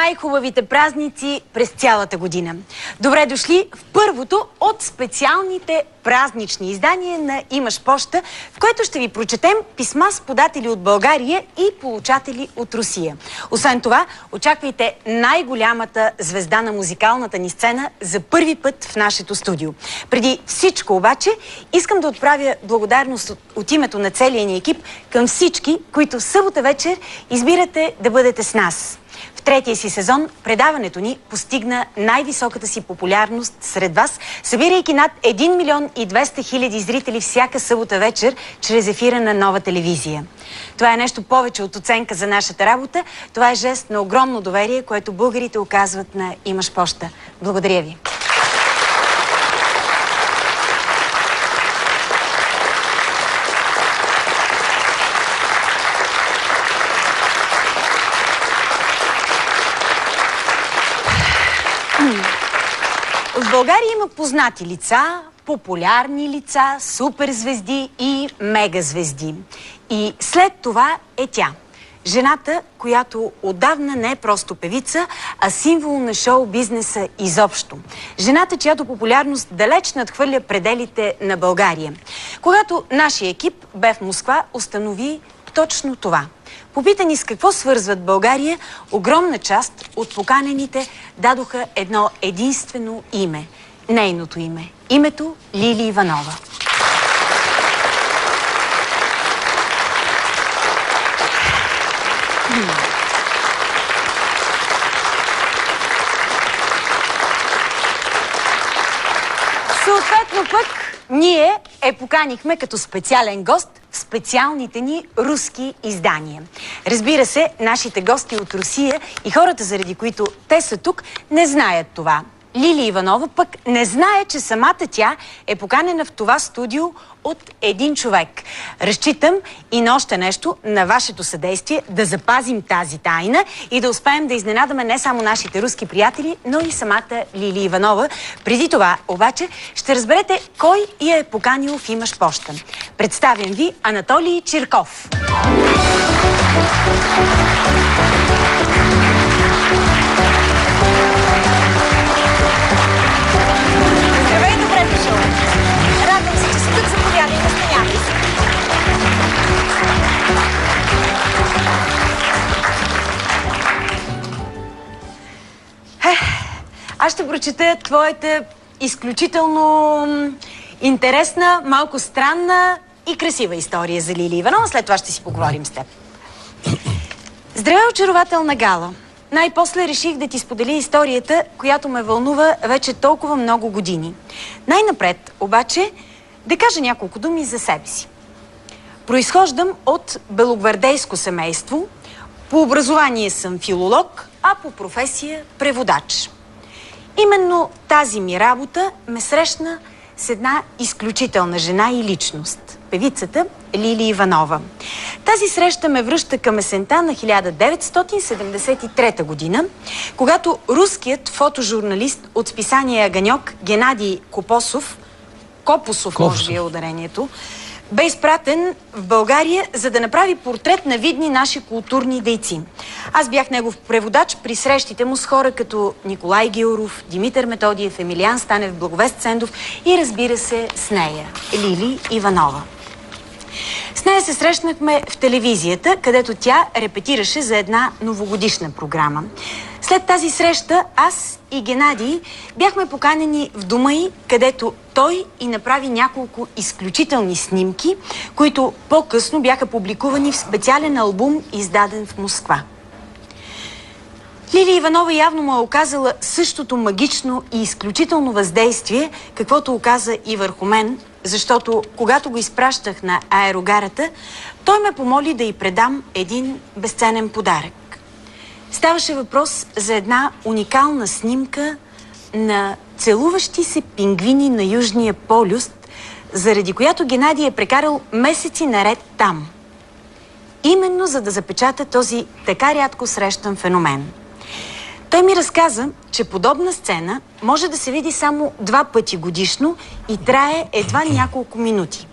най-хубавите празници през цялата година. Добре дошли в първото от специалните празнични издания на Имаш поща, в което ще ви прочетем писма с податели от България и получатели от Русия. Освен това, очаквайте най-голямата звезда на музикалната ни сцена за първи път в нашето студио. Преди всичко обаче, искам да отправя благодарност от името на целия ни екип към всички, които в събота вечер избирате да бъдете с нас. В третия си сезон предаването ни постигна най-високата си популярност сред вас, събирайки над 1 милион и 200 хиляди зрители всяка събота вечер чрез ефира на Нова телевизия. Това е нещо повече от оценка за нашата работа. Това е жест на огромно доверие, което българите оказват на Имаш поща. Благодаря ви! В България има познати лица, популярни лица, суперзвезди и мегазвезди. И след това е тя. Жената, която отдавна не е просто певица, а символ на шоу-бизнеса изобщо. Жената, чиято популярност далеч надхвърля пределите на България. Когато нашия екип бе в Москва, установи точно това. Попитани с какво свързват България, огромна част от поканените дадоха едно единствено име. Нейното име. Името Лили Иванова. Съответно пък ние поканихме като специален гост в специалните ни руски издания. Разбира се, нашите гости от Русия и хората, заради които те са тук, не знаят това. Лили Иванова пък не знае, че самата тя е поканена в това студио от един човек. Разчитам и на още нещо, на вашето съдействие, да запазим тази тайна и да успеем да изненадаме не само нашите руски приятели, но и самата Лили Иванова. Преди това, обаче, ще разберете кой я е поканил в Имаш поща. Представям ви Анатолий Чирков. Аз ще прочета твоята изключително интересна, малко странна и красива история за Лили Иванова. След това ще си поговорим с теб. Здравей, очарователна Гала! Най-после реших да ти споделя историята, която ме вълнува вече толкова много години. Най-напред, обаче, да кажа няколко думи за себе си. Произхождам от белогвардейско семейство. По образование съм филолог, а по професия преводач. Именно тази ми работа ме срещна с една изключителна жена и личност – певицата Лили Иванова. Тази среща ме връща към есента на 1973 година, когато руският фотожурналист от списание Аганьок Геннадий Копосов, може би е ударението, бе изпратен в България, за да направи портрет на видни наши културни дейци. Аз бях негов преводач при срещите му с хора като Николай Гилров, Димитър Методиев, Емилиан Станев, Благовест Сендов и, разбира се, с нея, Лили Иванова. С нея се срещнахме в телевизията, където тя репетираше за една новогодишна програма. След тази среща аз и Геннадий бяхме поканени в дома й, където той и направи няколко изключителни снимки, които по-късно бяха публикувани в специален албум, издаден в Москва. Лили Иванова явно му е оказала същото магично и изключително въздействие, каквото оказа и върху мен, защото когато го изпращах на аерогарата, той ме помоли да й предам един безценен подарък. Ставаше въпрос за една уникална снимка на целуващи се пингвини на Южния полюс, заради която Геннадий е прекарал месеци наред там. Именно за да запечата този така рядко срещан феномен. Той ми разказа, че подобна сцена може да се види само 2 пъти годишно и трае едва няколко минути.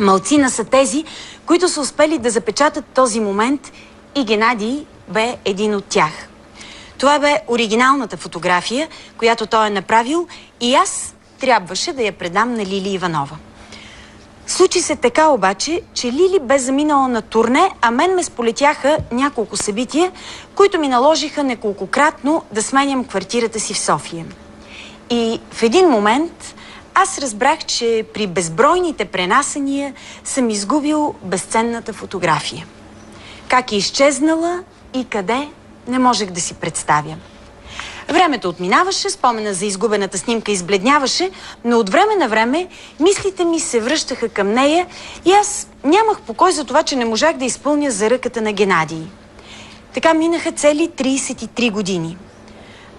Малцина са тези, които са успели да запечатат този момент и Геннадий бе един от тях. Това бе оригиналната фотография, която той е направил и аз трябваше да я предам на Лили Иванова. Случи се така обаче, че Лили бе заминала на турне, а мен ме сполетяха няколко събития, които ми наложиха неколкократно да сменям квартирата си в София. И в един момент аз разбрах, че при безбройните пренасания съм изгубил безценната фотография. Как е изчезнала и къде, не можех да си представя. Времето отминаваше, спомена за изгубената снимка избледняваше, но от време на време мислите ми се връщаха към нея и аз нямах покой за това, че не можах да изпълня заръката на Генадий. Така минаха цели 33 години.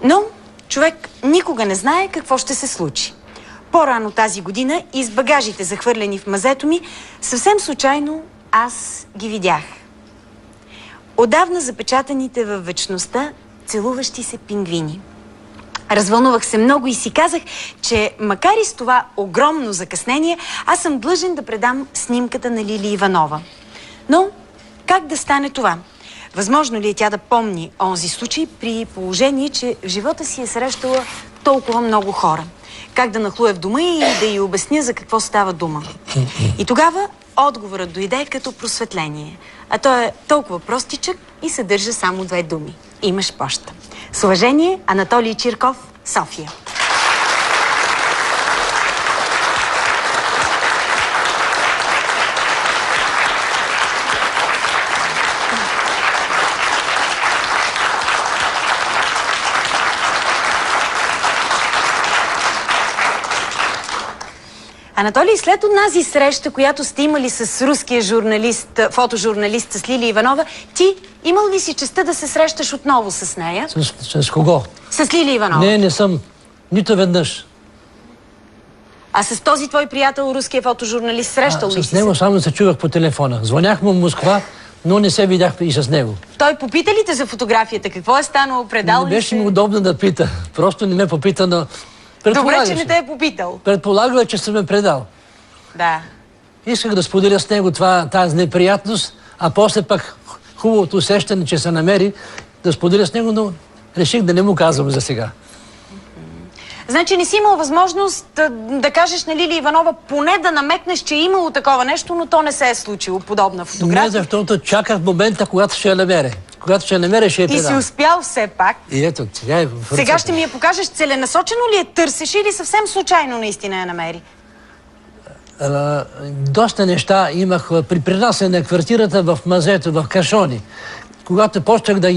Но човек никога не знае какво ще се случи. По-рано тази година и с багажите захвърлени в мазето ми, съвсем случайно аз ги видях. Отдавна запечатаните във вечността целуващи се пингвини. Развълнувах се много и си казах, че макар и с това огромно закъснение, аз съм длъжен да предам снимката на Лили Иванова. Но как да стане това? Възможно ли е тя да помни онзи случай при положение, че в живота си е срещала толкова много хора? Как да нахлуя в дома и да й обясня за какво става дума? И тогава отговорът дойде като просветление. А той е толкова простичък и съдържа само 2 думи. Имаш поща. С уважение, Анатолий Чирков, София. Анатолий, след онази среща, която сте имали с руския журналист, фотожурналист с Лили Иванова, ти имал ли си честта да се срещаш отново с нея? С кого? С Лили Иванова. Не съм. Нито веднъж. А с този твой приятел, руския фотожурналист, срещал ли си се? С него само се чувах по телефона. Звънях му в Москва, но не се видях и с него. Той попита ли те за фотографията? Какво е станало? Предал ли се? Не беше му удобно да пита. Просто не ме попита, но... Добре, че не те е попитал. Предполагал, че съм ме предал. Да. Исках да споделя с него тази неприятност, а после пък хубавото усещане, че се намери, да споделя с него, но реших да не му казвам за сега. Значи не си имал възможност да кажеш на Лили Иванова, поне да намекнеш, че е имало такова нещо, но то не се е случило, подобна фотография? Не, защото чаках момента, когато ще я намеря. Когато ще я намеря, ще я предам. И си успял все пак. И ето, сега е в ръцете. Сега ще ми я покажеш, целенасочено ли я търсиш или съвсем случайно наистина я намери? Доста неща имах при пренасене на квартирата в мазето, в кашони. Когато почнах да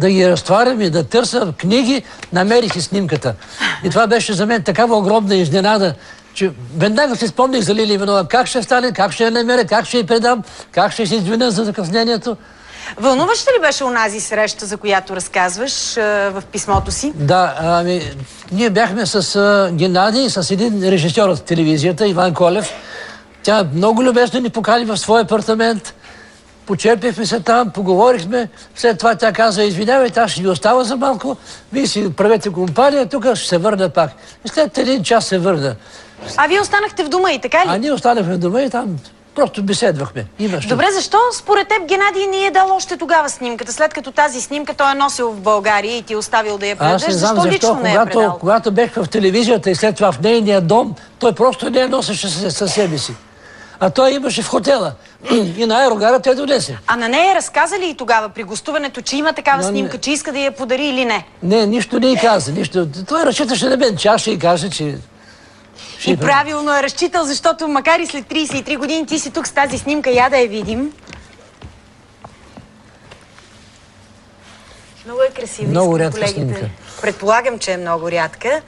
ги разтварям и да търся книги, намерих и снимката. И това беше за мен такава огромна изненада, че веднага си спомних за Лили Иванова. Как ще стане, как ще я намеря, как ще я предам, как ще се извиня за закъснението. Вълнуваща ли беше онази среща, за която разказваш в писмото си? Да, ние бяхме с Генадий, с един режисьор от телевизията, Иван Колев. Тя много любезно ни покани в своя апартамент. Почерпихме се там, поговорихме. След това тя каза, извинявайте, аз ще ви остава за малко. Вие си правете компания, тук ще се върна пак. И след 1 час се върна. А вие останахте в дома и така ли? А ние останахме в дома и там просто беседвахме. Добре, защо според теб Генадий не е дал още тогава снимката, след като тази снимка той е носил в България и ти е оставил да я предадеш? Аз не знам защо, когато бех в телевизията и след това в нейния дом, той просто не я носеше със себе си. А той имаше в хотела. И на аерогара той донесе. А на нея разказа ли и тогава при гостуването, че има такава снимка, че иска да я подари или не? Не, нищо не й каза. Той разчиташе на мен, че аз ще й кажа, че... И правилно е разчитал, защото макар и след 33 години ти си тук с тази снимка, я да я видим. Много е красива. Много рядка снимка. Предполагам, че е много рядка.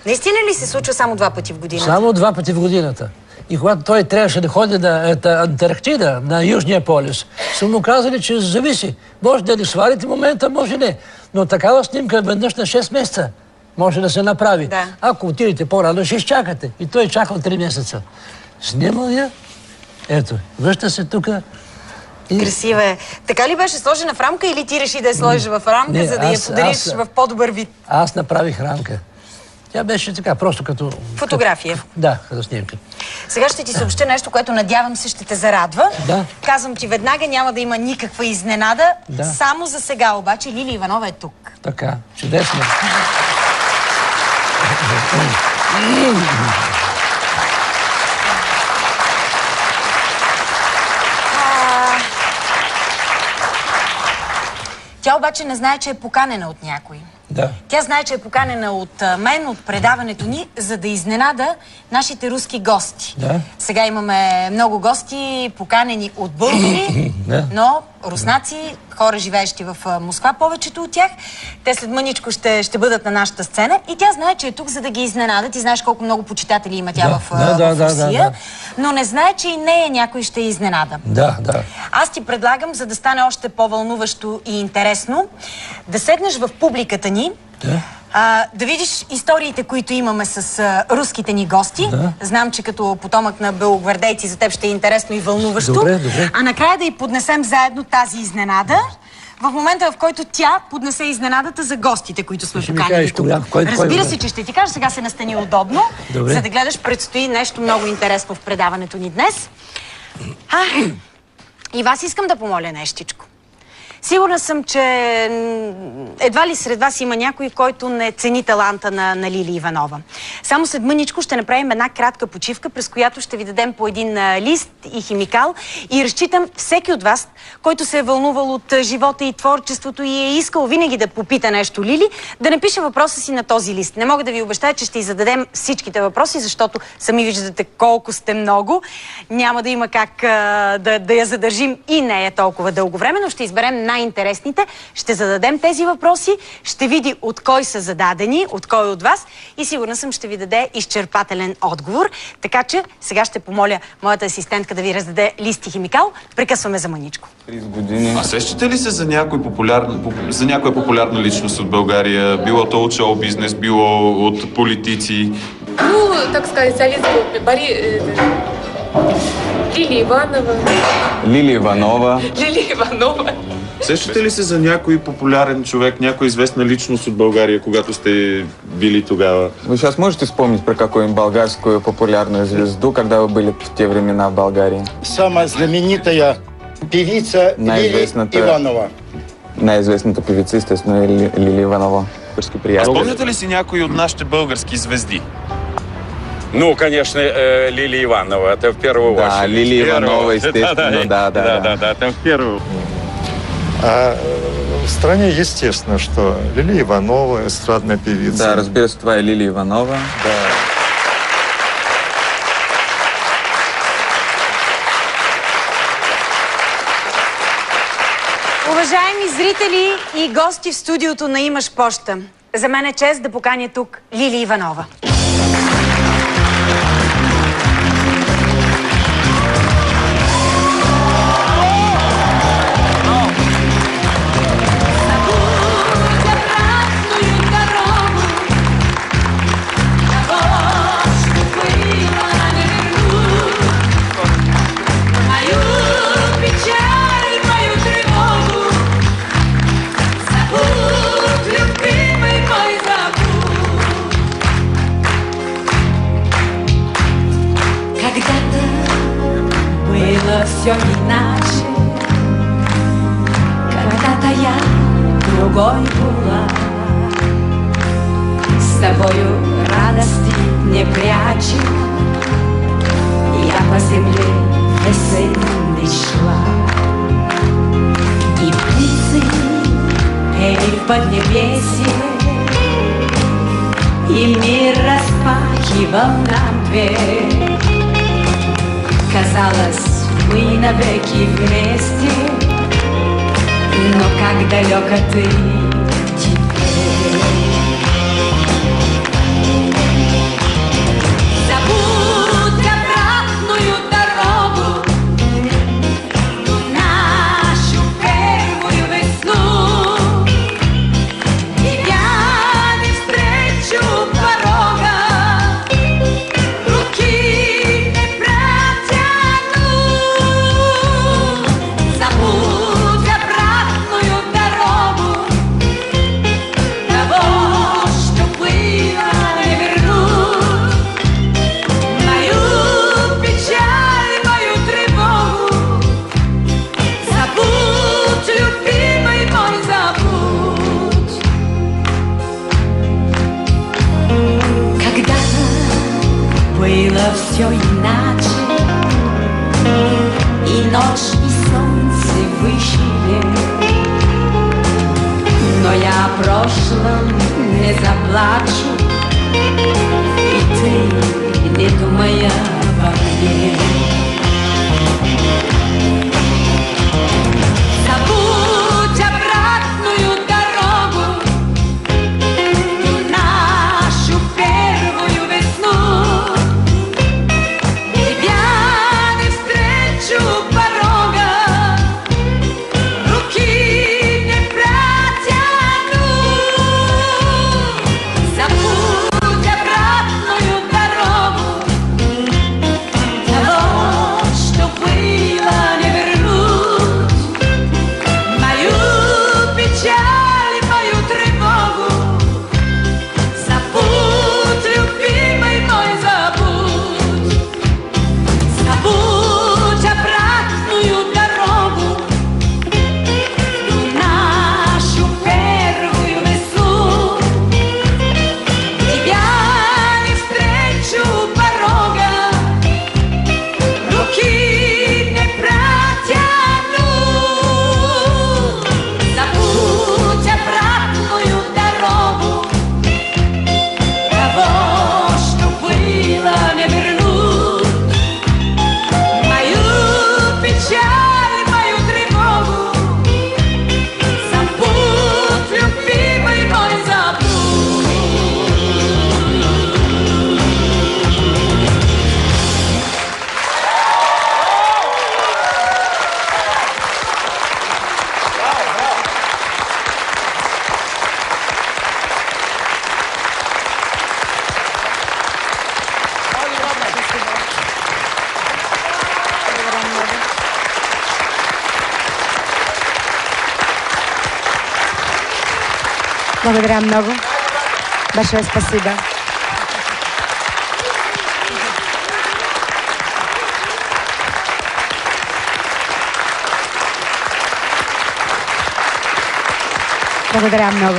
Наистина ли се случва само 2 пъти в годината? Само 2 пъти в годината. И когато той трябваше да ходи на Антарктида, на Южния полюс, са му казали, че зависи. Може да ни сварите момента, може не. Но такава снимка веднъж на 6 месеца може да се направи. Да. Ако отидете по-рано, ще изчакате. И той чакал 3 месеца. Снимал я. Ето, връща се тук. Красива е. Така ли беше сложена в рамка или ти реши да я сложиш в рамка, за да я подариш в по-добър вид? Аз направих рамка. Тя беше така, просто като... Фотография. Да, като снимка. Сега ще ти съобща нещо, което надявам се ще те зарадва. Да. Казвам ти веднага, няма да има никаква изненада. Да. Само за сега обаче Лили Иванова е тук. Така, чудесно. Тя обаче не знае, че е поканена от някой. Да. Тя знае, че е поканена от мен, от предаването ни, за да изненада нашите руски гости. Да. Сега имаме много гости, поканени от българи, Да. но руснаци, хора живеещи в Москва, повечето от тях. Те след мъничко ще бъдат на нашата сцена и тя знае, че е тук, за да ги изненада. Ти знаеш колко много почитатели има тя в Русия, но не знае, че и нея някой ще изненада. Да, да. Аз ти предлагам, за да стане още по-вълнуващо и интересно, да седнеш в публиката ни, да видиш историите, които имаме с руските ни гости. Да. Знам, че като потомък на белогвардейци за теб ще е интересно и вълнуващо. Добре, добре. А накрая да й поднесем заедно тази изненада. В момента, в който тя поднесе изненадата за гостите, които сме поканили тук. Разбира се, че ще ти кажа, сега се настани удобно, добре. За да гледаш, предстои нещо много интересно в предаването ни днес. И вас искам да помоля нещичко. Сигурна съм, че едва ли сред вас има някой, който не цени таланта на Лили Иванова. Само след мъничко ще направим една кратка почивка, през която ще ви дадем по един лист и химикал и разчитам всеки от вас, който се е вълнувал от живота и творчеството и е искал винаги да попита нещо Лили, да напише въпроса си на този лист. Не мога да ви обещая, че ще й зададем всичките въпроси, защото сами виждате колко сте много. Няма да има как да я задържим и нея толкова дълго време, но ще изберем най-интересните, ще зададем тези въпроси, ще види от кой са зададени, от кой от вас и сигурна съм ще ви даде изчерпателен отговор. Така че сега ще помоля моята асистентка да ви раздаде лист и химикал. Прекъсваме за мъничко. 30 години. А сещате ли се за някоя популярна личност от България? Било то от шоу-бизнес, било от политици? Ну, так сказать, солидного Лилия Иванова. Лилия Иванова. Лилия Иванова. Сещате ли се за някой популярен човек, някоя известна личност от България, когато сте били тогава? Вы сейчас можете вспомнить про какую-нибудь болгарскую популярную звезду, когда вы были в те времена в Болгарии? Самая знаменитая певица Лилия Иванова. Наизвестната певица, естественно, Лилия Иванова. Спомняте ли си някой от нашите български звезди? Ну, конечно, Лилия Иванова, это в первую очередь. Да, Лилия Иванова, естественно, да, это в первую. А в стране, естественно, что Лилия Иванова, эстрадная певица. Да, разберись, твоя Лилия Иванова. Да. Уважаеми зрители и гости в студиото на Имаш поща, за мен е чест да поканя тук Лили Иванова. Все иначе. Когда-то я другой была, с тобою радости не пряча. Я по земле весенней шла, и птицы пели в поднебесье, и мир распахивал нам дверь. Казалось, мы навеки вместе, но как далеко ты теперь. Забудь обратную дорогу, ту нашу первую весну. Тебя не встречу у порога, руки не протяну. Забудь обратную дорогу, все иначе. И ночь, и солнце вышли, но я о прошлом не заплачу, и ты не думай обо мне. Забудь обратную дорогу, ту нашу первую весну. Тебя не встречу порога, руки не протяну. Забудь обратную дорогу, того, что было, не вернуть. Мою печаль и мою тревогу забудь, любимый мой, забудь. Забудь обратную дорогу, ту нашу первую весну. Тебя не встречу порога, руки не протяну. Забудь обратную дорогу, того, что было, не вернуть. Мою печаль, мою тревогу забудь, любимый мой, забудь. Благодаря много. Большое спасибо. Благодаря много.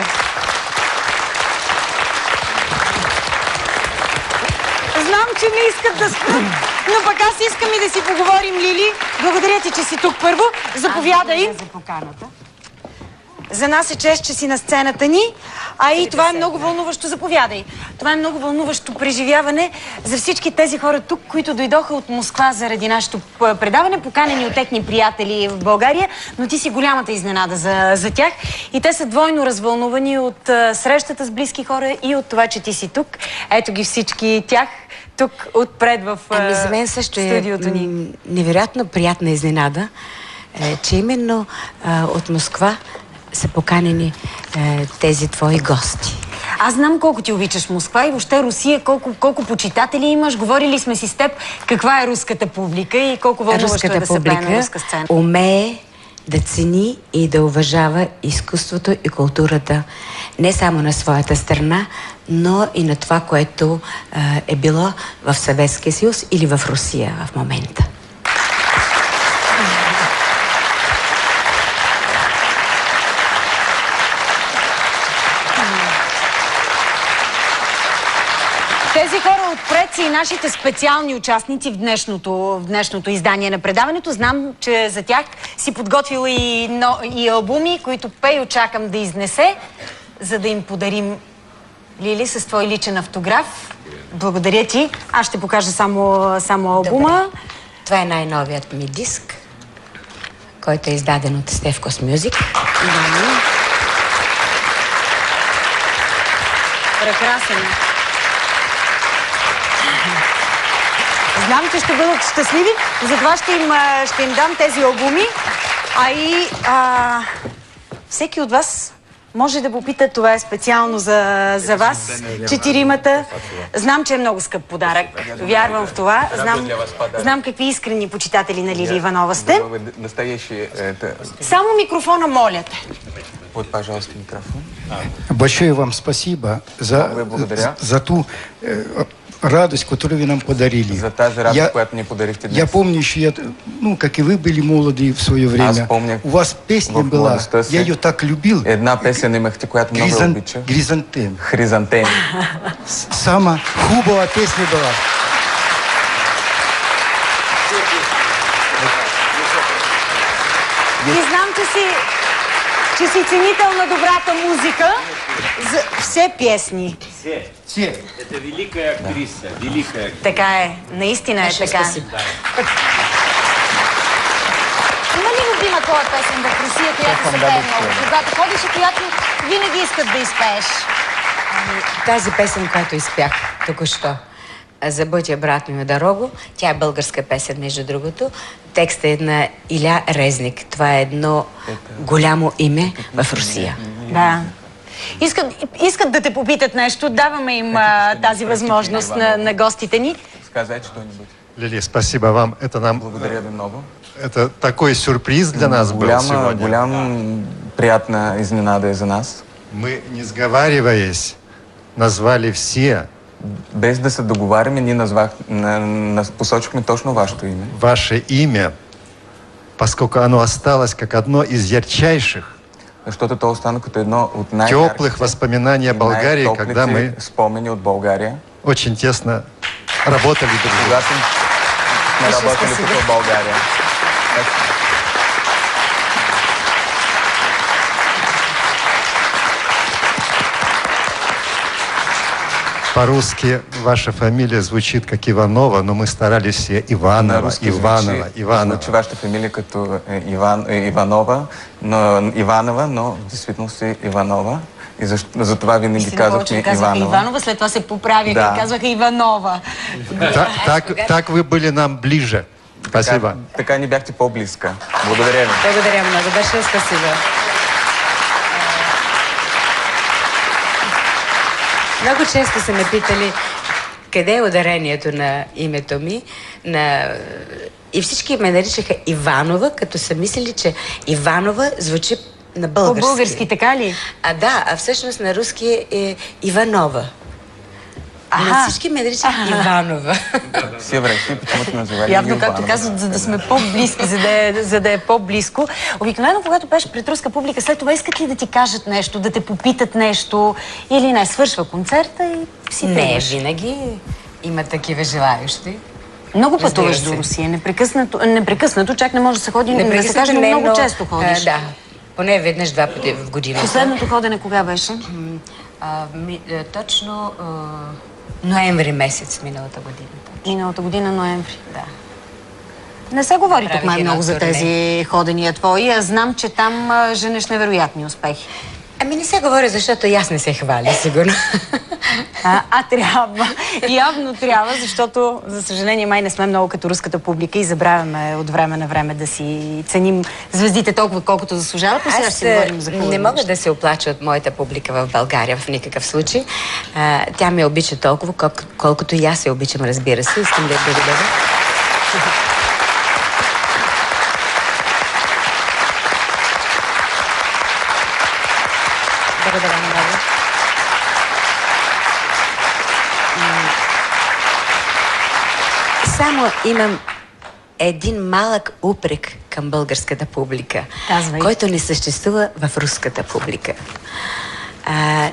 Знам, че не искат да спрат, но пък аз искам и да си поговорим, Лили. Благодаря ти, че си тук първо. Заповядай. За поканата. За нас е чест, че си на сцената ни, а и това е много вълнуващо. Заповядай. Това е много вълнуващо преживяване за всички тези хора тук, които дойдоха от Москва заради нашето предаване, поканени от техни приятели в България, но ти си голямата изненада за тях. И те са двойно развълнувани от срещата с близки хора и от това, че ти си тук. Ето ги всички тях тук отпред в студиото ни. За мен също е невероятно приятна изненада, че именно от Москва са поканени тези твои гости. Аз знам колко ти обичаш Москва и въобще Русия, колко почитатели имаш. Говорили сме си с теб каква е руската публика и колко вълнуващо е да се пее на руска сцена. Умее да цени и да уважава изкуството и културата не само на своята страна, но и на това, което е било в Съветския съюз или в Русия в момента. Тези хора отпред са и нашите специални участници в днешното издание на предаването. Знам, че за тях си подготвила и албуми, които Пейо чакам да изнесе, за да им подарим, Лили, с твой личен автограф. Благодаря ти. Аз ще покажа само албума. Добре. Това е най-новият ми диск, който е издаден от Stefkos Music. Прекрасен. Знам, че ще бъдат щастливи, затова ще им дам тези албуми. А и всеки от вас може да попита, това е специално за вас, четиримата. Знам, че е много скъп подарък. Вярвам в това. Знам какви искрени почитатели на Лили Иванова сте. Само микрофона, моля те. Вот, пожалуйста, микрофон. Большое вам спасибо за ту радость, которую вы нам подарили. За тази радост, която ни подарихте днес. Я помню еще, как и вы были молоды в свое время. Аз помня, у вас песня была, я ее так любил. Една песен имахте, която много обича. Хризантем. Хризантем. Сама хубава песня была. че си ценител на добрата музика. За все песни. Все. Это великая актриса, великая актриса. Така е. Наистина е така. Има ли любима твоя песен в Русия, която се пее много? Когато ходиш и която винаги искат да изпееш? Тази песен, която изпях току-що, "Забудь обратную дорогу", тя е българска песен, между другото. Текстът е на Иля Резник. Това е едно голямо име в Русия. Да. Искат да те попитат нещо. Даваме им тази възможност на гостите ни. Сказать что-нибудь. Лили, спасибо вам. Это нам... Благодаря ви много. Это такой сюрприз для нас был сегодня. Голям приятна изненада за нас. Мы, не сговариваясь, назвали все... Без да се договаряме, ние посочихме точно вашето име. Ваше имя, поскольку оно осталось как одно из ярчайших, защото то остана като едно от теплых воспоминаний о Болгарии, когда мы спомени от България. Очень тесно работали друг с другом. Мы работали тут в Болгарии. По-русски ваша фамилия звучит как Иванова, но мы старались все Иванова. Звучи вашата фамилия като Иванова, но действително си Иванова. И за това винаги казахме Иванова, след това се поправиха и казаха Иванова. Так вы были нам ближе. Спасибо. Така ни бяхте по-близка. Благодаря ви. Благодаря много. Большое спасибо. Много често са ме питали къде е ударението на името ми. И всички ме наричаха Иванова, като са мислили, че Иванова звучи на български. По-български, така ли? Да, а всъщност на руски е Иванова. Но всички ме наричаха Иванова. Все врачи почему-то называли Явно, както казват, за да сме по-близки, за да е по-близко. Обикновено, когато пееш пред руска публика, след това искат ли да ти кажат нещо, да те попитат нещо или не? Свършва концерта и си тръгваш. Не, винаги има такива желающи. Много пътуваш до Русия, непрекъснато, чак не може да се ходи, да се каже, но много често ходиш. Да, поне веднъж-два пъти в годината. Последното ходене кога беше? Точно ноември месец миналата година. Миналата година ноември. Да. Не се говори тук много за тези ходения твои, а знам, че там женеш невероятни успехи. Ами не се говори, защото и аз не се хваля, сигурно. Трябва. Явно трябва, защото, за съжаление, май не сме много като руската публика и забравяме от време на време да си ценим звездите толкова, колкото заслужават. Но сега ще си говорим за хубаво. Не мога да се оплача от моята публика в България в никакъв случай. Тя ме обича толкова, колкото и аз се обичам, разбира се. Искам да я благодаря. Благодаря много. Само имам един малък упрек към българската публика, който не съществува в руската публика.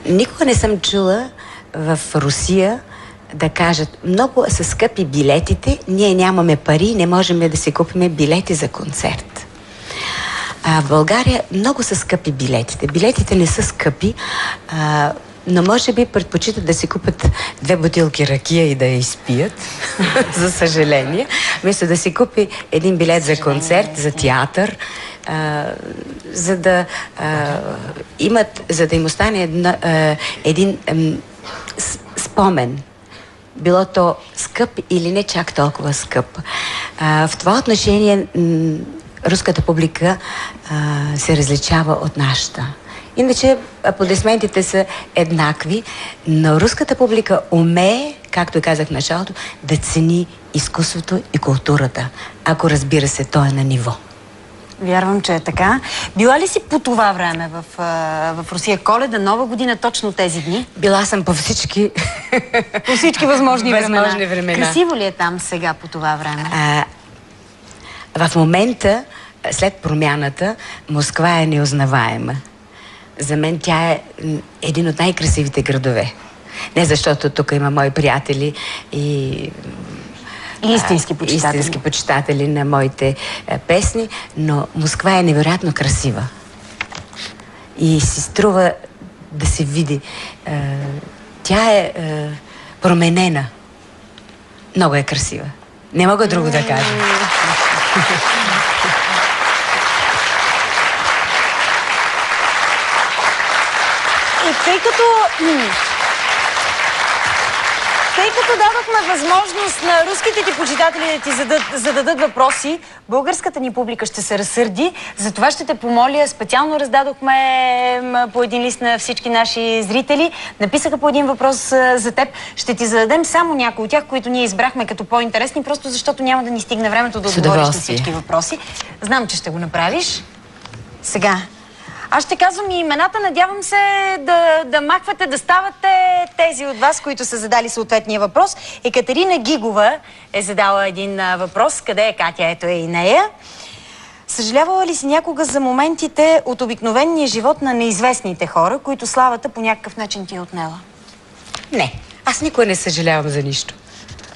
Никога не съм чула в Русия да кажат: много са скъпи билетите, ние нямаме пари, не можем да си купим билети за концерт. В България много са скъпи билетите. Билетите не са скъпи, но може би предпочитат да си купят 2 бутилки ракия и да я изпият, за съжаление, вместо да си купи един билет за концерт, за театър, за да им остане един спомен. Било то скъп или не чак толкова скъп. В това отношение руската публика се различава от нашата. Иначе аплодисментите са еднакви, но руската публика умее, както казах в началото, да цени изкуството и културата, ако, разбира се, то е на ниво. Вярвам, че е така. Била ли си по това време в Русия? Коледа, Нова година, точно тези дни? Била съм по всички... По всички възможни времена. Красиво ли е там сега по това време? В момента, след промяната, Москва е неузнаваема. За мен тя е един от най-красивите градове. Не защото тук има мои приятели и истински почитатели. Истински почитатели на моите песни, но Москва е невероятно красива. И си струва да се види. Тя е променена. Много е красива. Не мога друго да кажа. И тъй като дадохме възможност на руските ти почитатели да ти зададат въпроси, българската ни публика ще се разсърди. Затова ще те помоля, специално раздадохме по един лист на всички наши зрители. Написаха по един въпрос за теб. Ще ти зададем само някои от тях, които ние избрахме като по-интересни, просто защото няма да ни стигне времето да отговориш на всички въпроси. Знам, че ще го направиш. Сега. Аз ще казвам и имената, надявам се да махвате, да ставате тези от вас, които са задали съответния въпрос. Екатерина Гигова е задала един въпрос. Къде е Катя? Ето е и нея. Съжалявала ли си някога за моментите от обикновения живот на неизвестните хора, които славата по някакъв начин ти е отнела? Не, аз никога не съжалявам за нищо.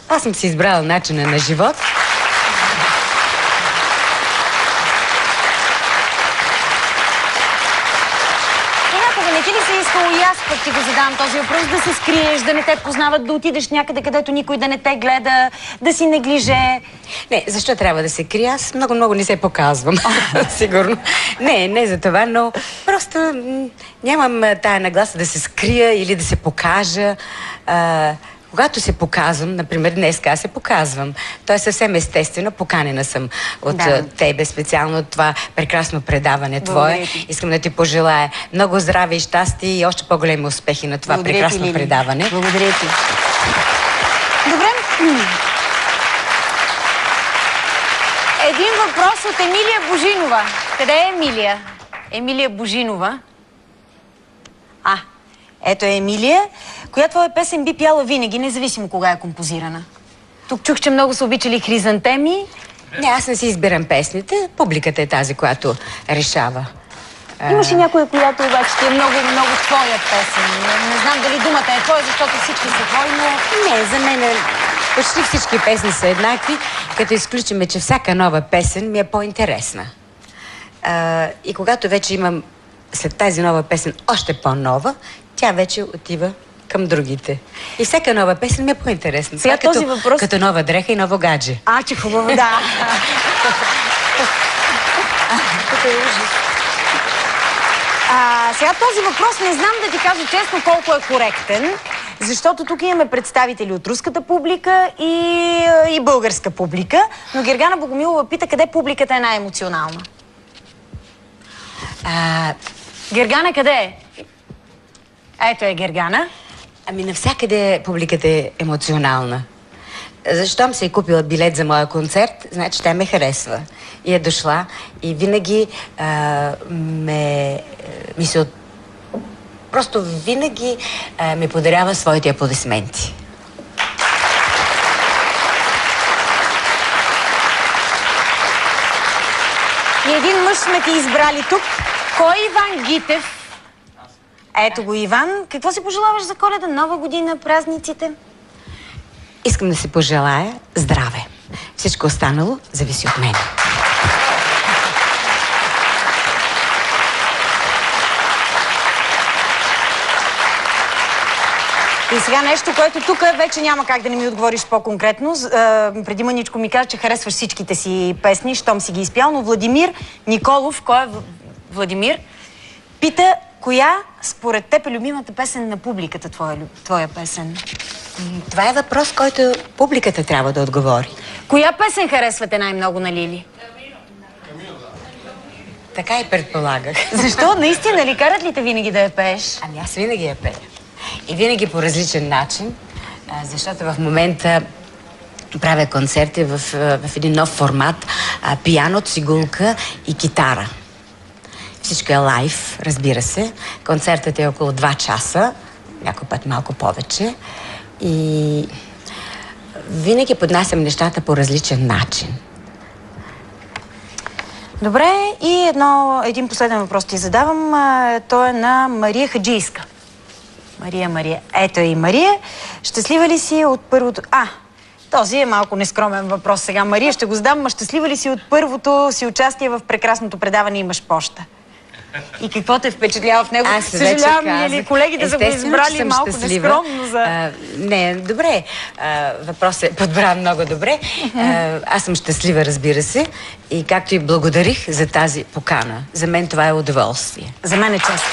Аз съм си избрала начина на живот. Не ти ли се искало и аз пък ти го задавам този въпрос, да се скриеш, да не те познават, да отидеш някъде, където никой да не те гледа, да си неглиже? Не, защо трябва да се крия? Аз много не се показвам. Сигурно. Не за това, но просто нямам тая нагласа да се скрия или да се покажа. Когато се показвам, например, днес аз се показвам. То е съвсем естествено. Поканена съм от тебе, специално от това прекрасно предаване твое. Искам да ти пожелая много здраве и щастие и още по-големи успехи на това прекрасно предаване. Благодаря ти. Добре. Един въпрос от Емилия Божинова. Къде е Емилия? Емилия Божинова. Ето е Емилия. Коя твоя песен би пяла винаги, независимо кога е композирана? Тук чух, че много са обичали Хризантеми. Не, аз не си избирам песните. Публиката е тази, която решава. Имаш и някоя, която обаче ти е много твоя песен. Не знам дали думата е твоя, защото всички са твои, но... Не, за мен почти всички песни са еднакви, като изключиме, че всяка нова песен ми е по-интересна. И когато вече имам след тази нова песен още по-нова, тя вече отива към другите. И всяка нова песен ми е по-интересна. Сега този въпрос... Като нова дреха и ново гадже. Че хубаво, да. Сега този въпрос не знам да ти кажа честно колко е коректен, защото тук имаме представители от руската публика и българска публика, но Гергана Богомилова пита къде публиката е най-емоционална. Гергана къде е? Ето е Гергана. Навсякъде публиката е емоционална. Щом се е купила билет за моя концерт, значи тя ме харесва. И е дошла и винаги просто винаги ми подарява своите аплодисменти. И един мъж сме ти избрали тук. Кой е Иван Гитев? Ето го, Иван. Какво си пожелаваш за Коледа, Нова година, празниците? Искам да си пожелая здраве. Всичко останало зависи от мен. И сега нещо, което тук вече няма как да не ми отговориш по-конкретно. Преди мъничко ми каза, че харесваш всичките си песни, щом си ги изпял, но Владимир Николов, кой е Владимир, пита, коя според теб е любимата песен на публиката, твоя песен? Това е въпрос, който публиката трябва да отговори. Коя песен харесвате най-много на Лили? Така и предполагах. Защо? Наистина ли? Карат ли те винаги да я пееш? Аз винаги я пея. И винаги по различен начин, защото в момента правя концерти в един нов формат. Пиано, цигулка и китара. Всичко е лайв, разбира се. Концертът е около 2 часа, някой път малко повече. И винаги поднасям нещата по различен начин. Добре, и един последен въпрос ти задавам. Той е на Мария Хаджийска. Мария. Ето и Мария. Щастлива ли си от първото... Този е малко нескромен въпрос сега. Мария, ще го задам. Ма щастлива ли си от първото си участие в прекрасното предаване "Имаш поща"? И какво те впечатлява в него? Съжалявам, или колегите да са го избрали малко нескромно за... Не, добре. Въпросът е подбран много добре. Аз съм щастлива, разбира се. И както и благодарих за тази покана. За мен това е удоволствие. За мен е чест.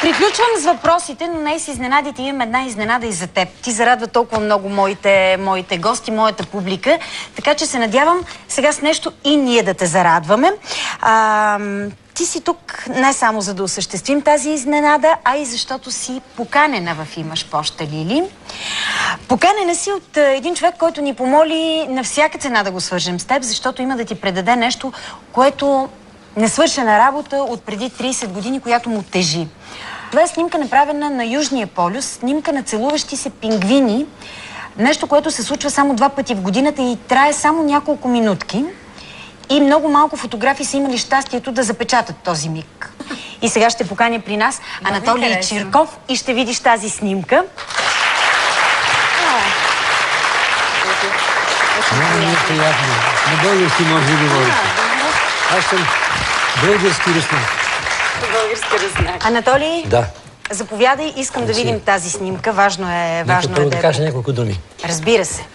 Приключвам с въпросите, но не с изненадите. Имам една изненада и за теб. Ти зарадва толкова много моите гости, моята публика. Така че се надявам сега с нещо и ние да те зарадваме. Ти си тук не само за да осъществим тази изненада, а и защото си поканена в "Имаш поща", Лили. Поканена си от един човек, който ни помоли на всяка цена да го свържем с теб, защото има да ти предаде нещо, което несвършена работа от преди 30 години, която му тежи. Това е снимка, направена на Южния полюс, снимка на целуващи се пингвини. Нещо, което се случва само 2 пъти в годината и трае само няколко минутки. И много малко фотографии са имали щастието да запечатат този миг. И сега ще поканя при нас Анатолий Чирков и ще видиш тази снимка. Много ми е приятно. На български може да говорите. Аз съм български руснак. Анатолий, да. Заповядай, искам да видим тази снимка. Важно е да кажа няколко думи. Разбира се.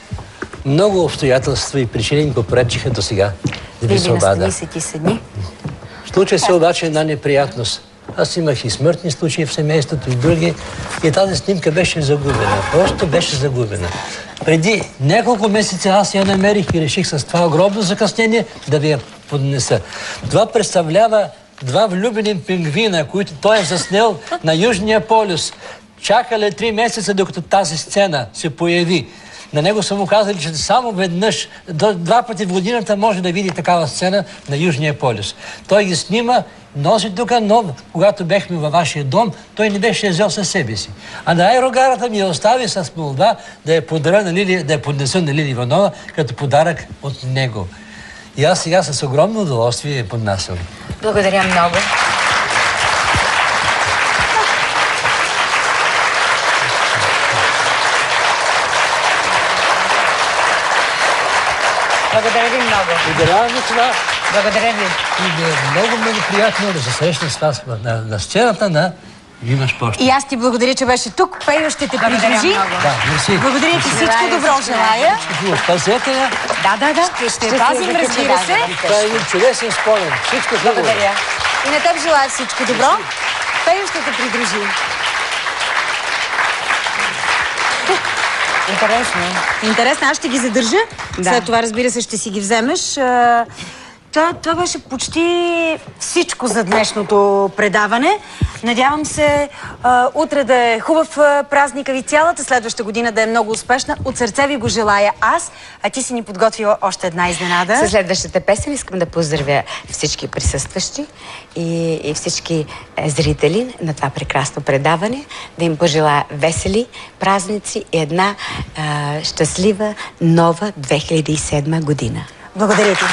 Много обстоятелства и причини ми попречиха до сега да ви се обада. Случай се обаче една неприятност. Аз имах и смъртни случаи в семейството и други. И тази снимка беше загубена. Просто беше загубена. Преди няколко месеца аз я намерих и реших с това огромно закъснение да ви я поднеса. Това представлява 2 влюбени пингвина, които той е заснел на Южния полюс. Чакали 3 месеца, докато тази сцена се появи. На него са му казали, че само веднъж, 2 пъти в годината може да види такава сцена на Южния полюс. Той ги снима, носи тук, но когато бехме във вашия дом, той не беше взел със себе си. А на аерогарата ми я остави с молба да я поднеса на Лили Иванова като подарък от него. И аз сега с огромно удоволствие я поднасям. Благодаря много. Благодаря ви много. Благодаря ви това. Благодаря ви. И много приятно да се срещна с вас на сцената на "Имаш поща". И аз ти благодаря, че беше тук. Пейо ще те придружи. Да, мерси. Благодаря ти, всичко добро желая. Пазете я. Да. Ще пазим, разбира се. Това е един чудесен спомен. Всичко хубаво. Благодаря. И на теб желая всичко добро. Пейо ще те придружи. Интересно, аз ще ги задържа. Да. След това, разбира се, ще си ги вземеш. Това беше почти всичко за днешното предаване. Надявам се утре да е хубав празник, и цялата следваща година да е много успешна. От сърце ви го желая аз, а ти си ни подготвила още една изненада. Със следващата песен искам да поздравя всички присъстващи и всички зрители на това прекрасно предаване. Да им пожелая весели празници и една щастлива нова 2007 година. Благодаря ти.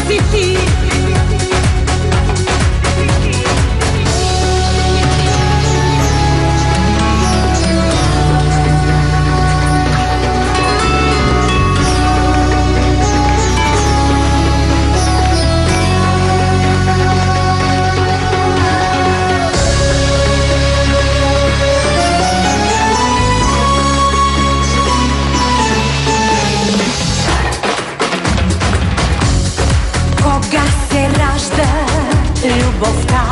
си ти. Кога се ражда любовта?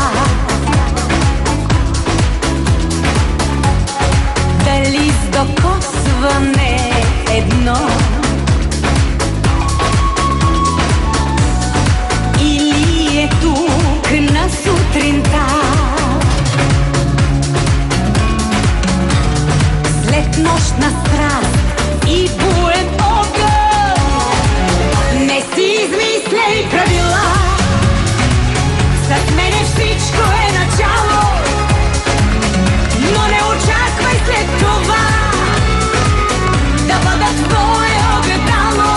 Дали с докосване едно? Или е тук на сутринта? След нощна страст и буен огън, не си измисляй правила. С мене всичко е начало, но не очаквай след това да бъда твое огледало.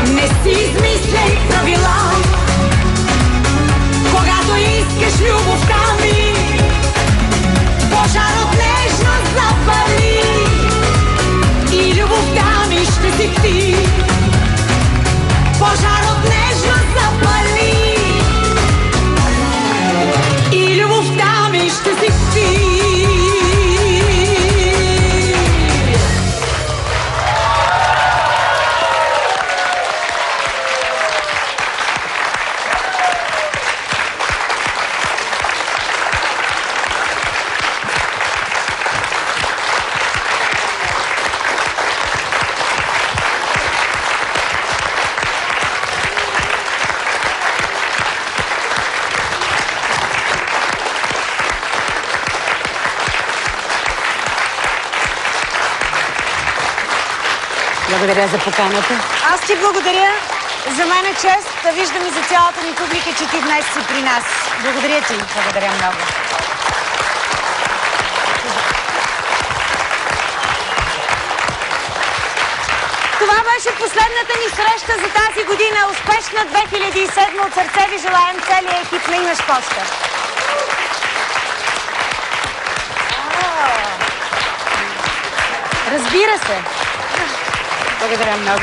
Не си измисляй правила. Когато искаш любовта ми, пожар от нежност запали и любовта ми ще си ти. Пожар от нежност запали и любовта ми ще си ти. Благодаря за поканата. Аз ти благодаря. За мен е чест да виждам и за цялата ни публика, че ти днес си при нас. Благодаря ти. Благодаря много. Това беше последната ни среща за тази година. Успешна 2007. От сърце ви желаем целия екип на Имаш Почта. Разбира се. Благодаря много.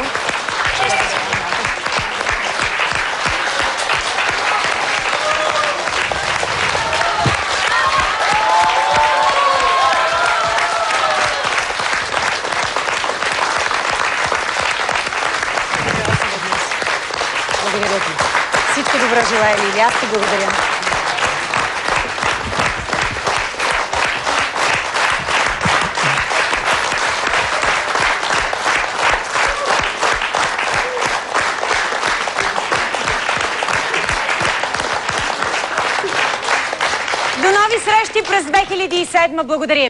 Благодаря ти. Всичко добро желая, Лили. Аз ти благодаря. До нови срещи през 2007. Благодаря.